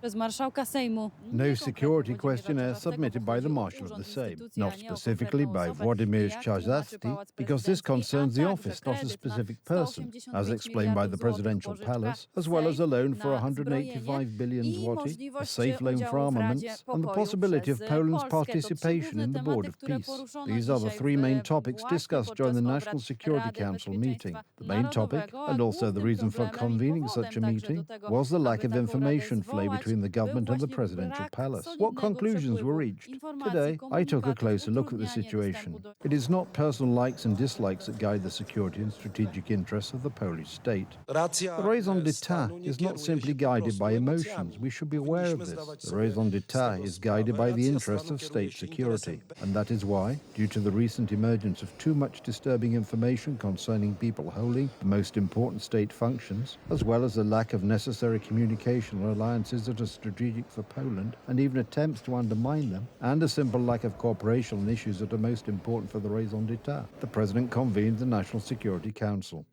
No security questionnaire submitted by the Marshal of the Sejm, not specifically by Władimir Czarzasty, because this concerns the office, not a specific person, as explained by the presidential palace, as well as a loan for 185 billion zloty, a safe loan for armaments, and the possibility of Poland's participation in the Board of Peace. These are the three main topics discussed during the National Security Council meeting. The main topic, and also the reason for convening such a meeting, was the lack of information flow between the government and the presidential palace. What conclusions were reached? Today, I took a closer look at the situation. It is not personal likes and dislikes that guide the security and strategic interests of the Polish state. The raison d'etat is not simply guided by emotions. We should be aware of this. The raison d'etat is guided by the interests of state security. And that is why, due to the recent emergence of too much disturbing information concerning people holding the most important state functions, as well as the lack of necessary communicational alliances that are strategic for Poland, and even attempts to undermine them, and a simple lack of cooperation on issues that are most important for the raison d'etat, the President convened the National Security Council.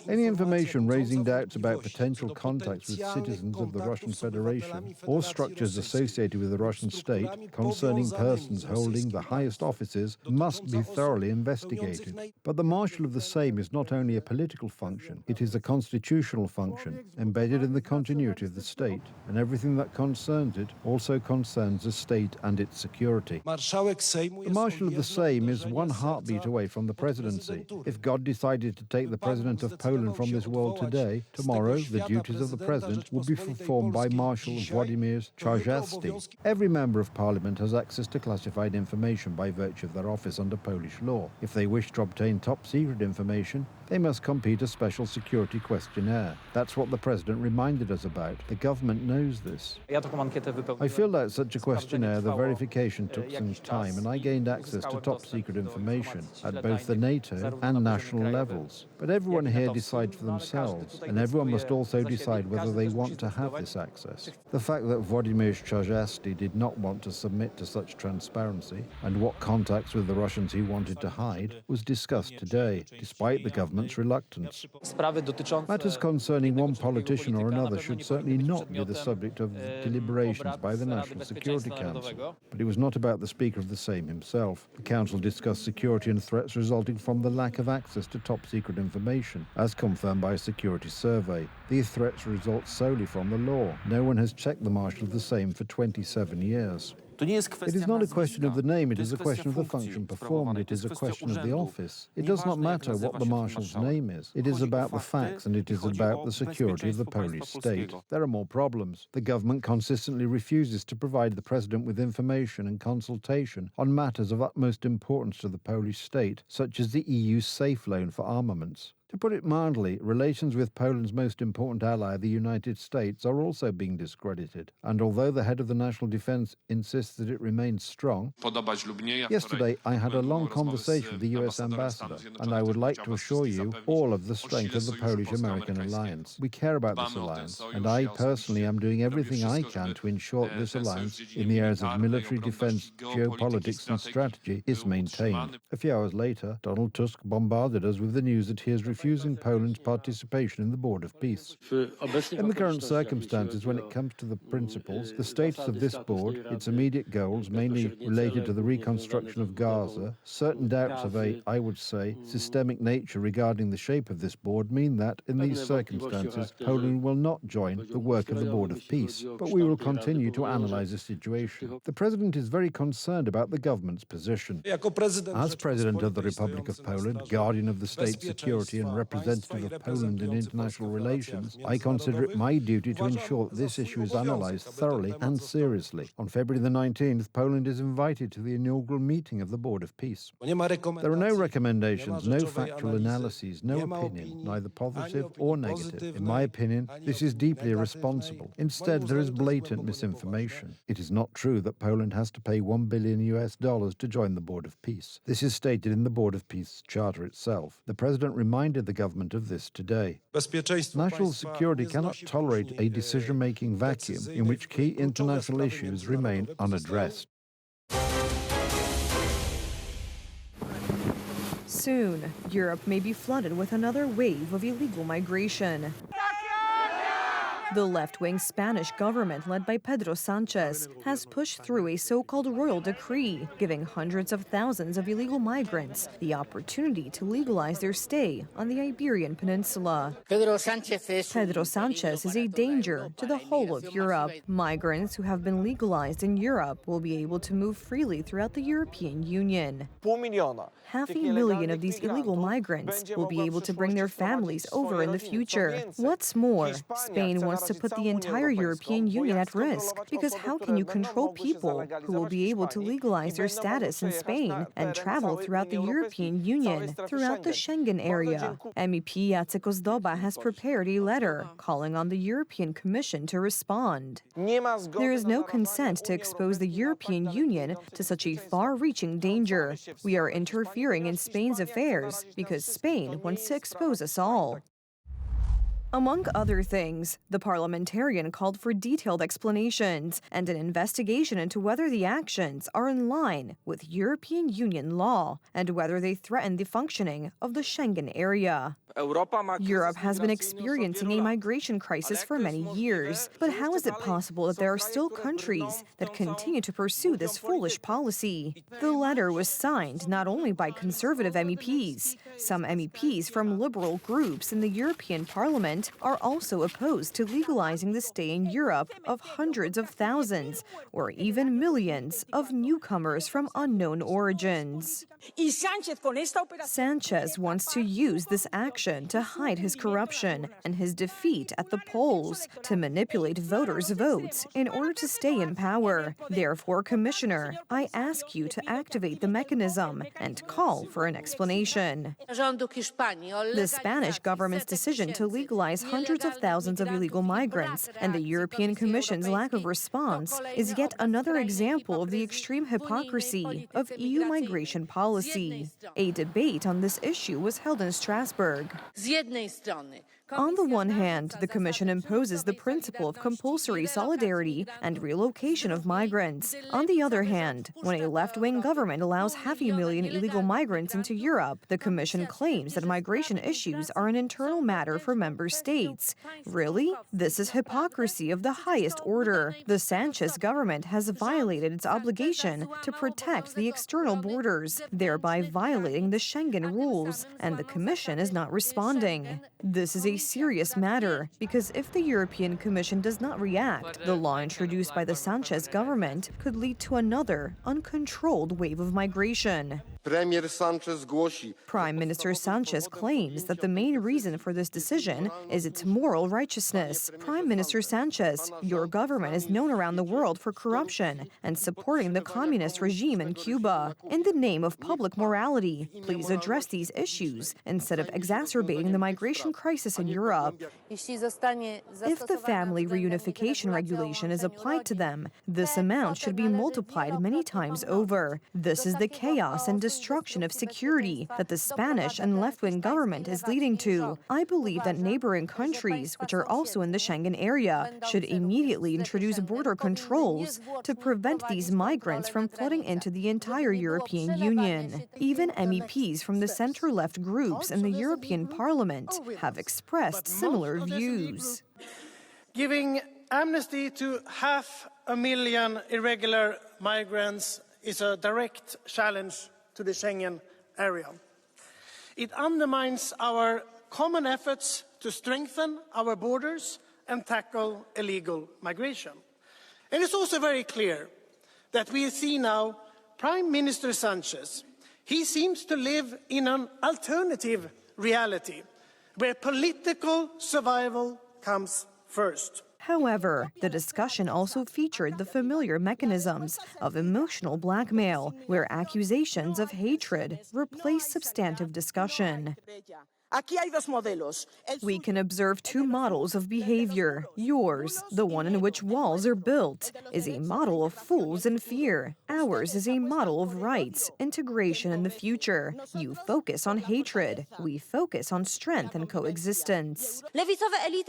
Any information raising doubts about potential contacts with citizens of the Russian Federation or structures associated with the Russian state concerning persons holding the highest offices must be thoroughly investigated. But the Marshal of the Sejm is not only a political function, it is a constitutional function embedded in the continuity of the state, and everything that concerns it also concerns the state and its security. The Marshal of the Sejm is one heartbeat away from the presidency. If God decided to take the President of Poland from this world today, tomorrow the duties of the President will be performed by Marshal Władimir Czarzasty. Every Member of Parliament has access to classified information by virtue of their office under Polish law. If they wish to obtain top-secret information, they must complete a special security questionnaire. That's what the President reminded us about. The government knows this. I filled out such a questionnaire. The verification took some time, and I gained access to top-secret information at both the NATO and national levels. But everyone here decides for themselves, and everyone must also decide whether they want to have this access. The fact that Władimir Czarzasty did not want to submit to such transparency, and what contacts with the Russians he wanted to hide, was discussed today, despite the government's reluctance. Matters concerning one politician or another should certainly not be the subject of deliberations by the National Security Council. But it was not about the Speaker of the Sejm himself. The Council discussed security and threats resulting from the lack of access to top-secret information, as confirmed by a security survey. These threats result solely from the law. No one has checked the Marshal of the Sejm for 27 years. It is not a question of the name, it is a question of the function performed, it is a question of the office. It does not matter what the Marshal's name is. It is about the facts and it is about the security of the Polish state. There are more problems. The government consistently refuses to provide the President with information and consultation on matters of utmost importance to the Polish state, such as the EU's safe loan for armaments. To put it mildly, relations with Poland's most important ally, the United States, are also being discredited. And although the head of the National Defense insists that it remains strong, yesterday I had a long conversation with the US ambassador, and I would like to assure you all of the strength of the Polish-American alliance. We care about this alliance, and I personally am doing everything I can to ensure that this alliance, in the areas of military defense, geopolitics and strategy, is maintained. A few hours later, Donald Tusk bombarded us with the news that he has refusing Poland's participation in the Board of Peace. In the current circumstances, when it comes to the principles, the status of this board, its immediate goals, mainly related to the reconstruction of Gaza, certain doubts of a, I would say, systemic nature regarding the shape of this board mean that, in these circumstances, Poland will not join the work of the Board of Peace, but we will continue to analyze the situation. The President is very concerned about the government's position. As President of the Republic of Poland, guardian of the state's security and representative of Poland in international relations, I consider it my duty to ensure that this issue is analysed thoroughly and seriously. On February the 19th, Poland is invited to the inaugural meeting of the Board of Peace. There are no recommendations, no factual analyses, no opinion, neither positive or negative. In my opinion, this is deeply irresponsible. Instead, there is blatant misinformation. It is not true that Poland has to pay $1 billion to join the Board of Peace. This is stated in the Board of Peace Charter itself. The President reminded the government of this today. National security cannot tolerate a decision-making vacuum in which key international issues remain unaddressed. Soon, Europe may be flooded with another wave of illegal migration. The left-wing Spanish government, led by Pedro Sanchez, has pushed through a so-called royal decree, giving hundreds of thousands of illegal migrants the opportunity to legalize their stay on the Iberian Peninsula. Pedro Sanchez is a danger to the whole of Europe. Migrants who have been legalized in Europe will be able to move freely throughout the European Union. 500,000 of these illegal migrants will be able to bring their families over in the future. What's more, Spain wants to put the entire European Union at risk, because how can you control people who will be able to legalize their status in Spain and travel throughout the European Union, throughout the Schengen area? MEP Jacek Ozdoba has prepared a letter calling on the European Commission to respond. There is no consent to expose the European Union to such a far-reaching danger. We are interfering in Spain's affairs because Spain wants to expose us all. Among other things, the parliamentarian called for detailed explanations and an investigation into whether the actions are in line with European Union law and whether they threaten the functioning of the Schengen area. Europe has been experiencing a migration crisis for many years, but how is it possible that there are still countries that continue to pursue this foolish policy? The letter was signed not only by conservative MEPs. Some MEPs from liberal groups in the European Parliament are also opposed to legalizing the stay in Europe of hundreds of thousands or even millions of newcomers from unknown origins. Sanchez wants to use this action to hide his corruption and his defeat at the polls, to manipulate voters' votes in order to stay in power. Therefore, Commissioner, I ask you to activate the mechanism and call for an explanation. The Spanish government's decision to legalize hundreds of thousands of illegal migrants and the European Commission's lack of response is yet another example of the extreme hypocrisy of EU migration policy. A debate on this issue was held in Strasbourg. On the one hand, the Commission imposes the principle of compulsory solidarity and relocation of migrants. On the other hand, when a left-wing government allows 500,000 illegal migrants into Europe, the Commission claims that migration issues are an internal matter for member states. Really? This is hypocrisy of the highest order. The Sanchez government has violated its obligation to protect the external borders, thereby violating the Schengen rules, and the Commission is not responding. This is a serious matter, because if the European Commission does not react, the law introduced by the Sanchez government could lead to another uncontrolled wave of migration. Prime Minister Sanchez claims that the main reason for this decision is its moral righteousness. Prime Minister Sanchez, your government is known around the world for corruption and supporting the communist regime in Cuba. In the name of public morality, please address these issues instead of exacerbating the migration crisis in Europe. If the family reunification regulation is applied to them, this amount should be multiplied many times over. This is the chaos and destruction of security that the Spanish and left-wing government is leading to. I believe that neighboring countries, which are also in the Schengen area, should immediately introduce border controls to prevent these migrants from flooding into the entire European Union. Even MEPs from the center-left groups in the European Parliament have expressed similar views. Giving amnesty to 500,000 irregular migrants is a direct challenge to the Schengen area. It undermines our common efforts to strengthen our borders and tackle illegal migration. And it's also very clear that we see now Prime Minister Sanchez. He seems to live in an alternative reality where political survival comes first. However, the discussion also featured the familiar mechanisms of emotional blackmail, where accusations of hatred replace substantive discussion. We can observe two models of behavior. Yours, the one in which walls are built, is a model of fools and fear. Ours is a model of rights, integration, and the future. You focus on hatred. We focus on strength and coexistence.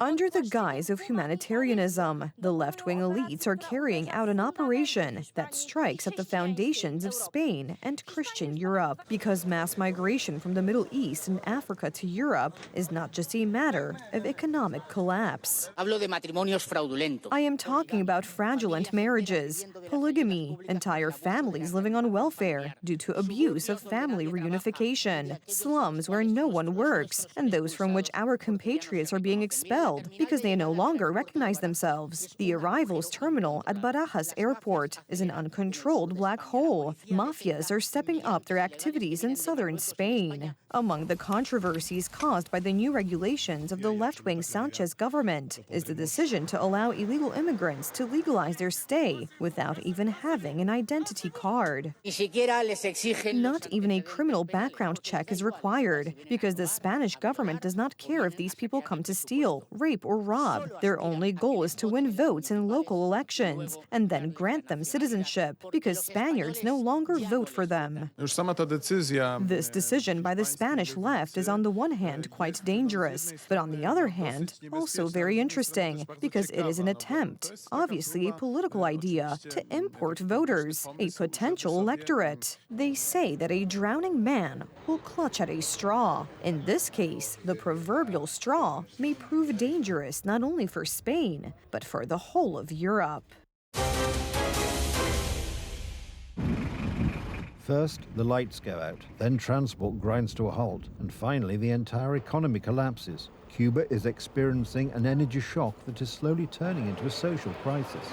Under the guise of humanitarianism, the left-wing elites are carrying out an operation that strikes at the foundations of Spain and Christian Europe, because mass migration from the Middle East and Africa to Europe is not just a matter of economic collapse. Hablo de matrimonios fraudulentos. I am talking about fraudulent marriages, polygamy, entire families living on welfare due to abuse of family reunification, slums where no one works, and those from which our compatriots are being expelled because they no longer recognize themselves. The arrivals terminal at Barajas Airport is an uncontrolled black hole. Mafias are stepping up their activities in southern Spain. Among the controversies caused by the new regulations of the left-wing Sanchez government is the decision to allow illegal immigrants to legalize their stay without even having an identity card. Not even a criminal background check is required because the Spanish government does not care if these people come to steal, rape, or rob. Their only goal is to win votes in local elections and then grant them citizenship because Spaniards no longer vote for them. This decision by the Spanish left is on the one hand quite dangerous, but on the other hand also very interesting because it is an attempt, obviously a political idea, to import voters, a potential electorate. They say that a drowning man will clutch at a straw. In this case, the proverbial straw may prove dangerous not only for Spain, but for the whole of Europe. First, the lights go out, then transport grinds to a halt, and finally the entire economy collapses. Cuba is experiencing an energy shock that is slowly turning into a social crisis.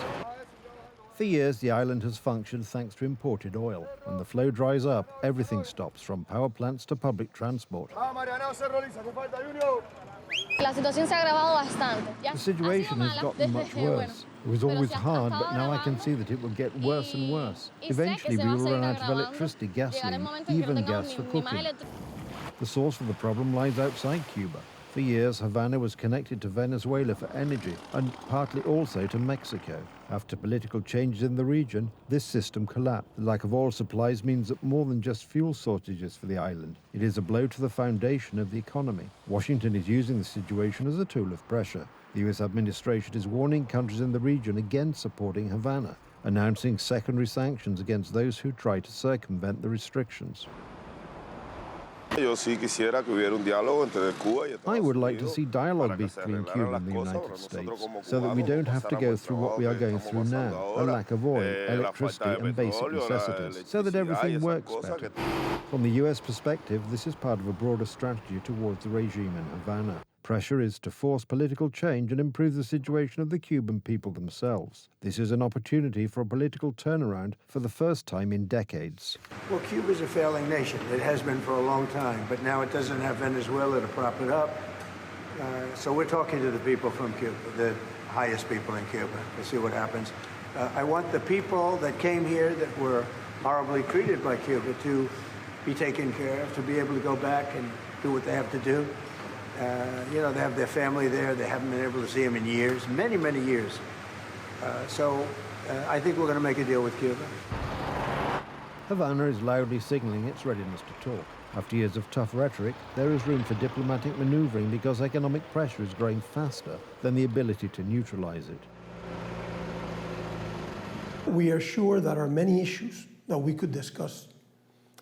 For years, the island has functioned thanks to imported oil. When the flow dries up, everything stops, from power plants to public transport. The situation has gotten much worse. It was always hard, but now I can see that it will get worse and worse. Eventually, we will run out of electricity, gasoline, even gas for cooking. The source of the problem lies outside Cuba. For years, Havana was connected to Venezuela for energy, and partly also to Mexico. After political changes in the region, this system collapsed. The lack of oil supplies means that more than just fuel shortages for the island. It is a blow to the foundation of the economy. Washington is using the situation as a tool of pressure. The U.S. administration is warning countries in the region against supporting Havana, announcing secondary sanctions against those who try to circumvent the restrictions. I would like to see dialogue between Cuba and the United States, so that we don't have to go through what we are going through now, a lack of oil, electricity and basic necessities, so that everything works better. From the US perspective, this is part of a broader strategy towards the regime in Havana. Pressure is to force political change and improve the situation of the Cuban people themselves. This is an opportunity for a political turnaround for the first time in decades. Well, Cuba's a failing nation. It has been for a long time, but now it doesn't have Venezuela to prop it up. So we're talking to the people from Cuba, the highest people in Cuba, to see what happens. I want the people that came here that were horribly treated by Cuba to be taken care of, to be able to go back and do what they have to do. They have their family there. They haven't been able to see them in years, many, many years. So I think we're going to make a deal with Cuba. Havana is loudly signaling its readiness to talk. After years of tough rhetoric, there is room for diplomatic maneuvering because economic pressure is growing faster than the ability to neutralize it. We are sure that there are many issues that we could discuss,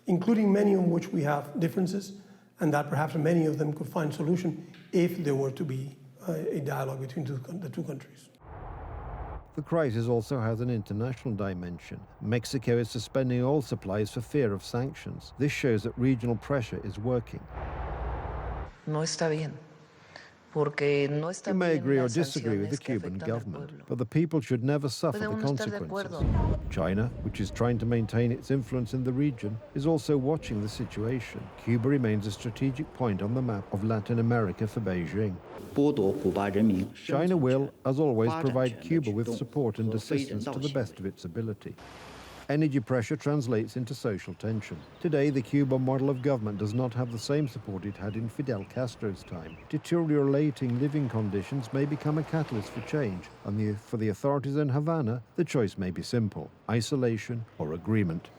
including many on which we have differences, and that perhaps many of them could find solution if there were to be a dialogue between the two countries. The crisis also has an international dimension. Mexico is suspending oil supplies for fear of sanctions. This shows that regional pressure is working. No está bien. You may agree or disagree with the Cuban government, but the people should never suffer the consequences. China, which is trying to maintain its influence in the region, is also watching the situation. Cuba remains a strategic point on the map of Latin America for Beijing. China will, as always, provide Cuba with support and assistance to the best of its ability. Energy pressure translates into social tension. Today, the Cuban model of government does not have the same support it had in Fidel Castro's time. Deteriorating living conditions may become a catalyst for change, and for the authorities in Havana, the choice may be simple: isolation or agreement.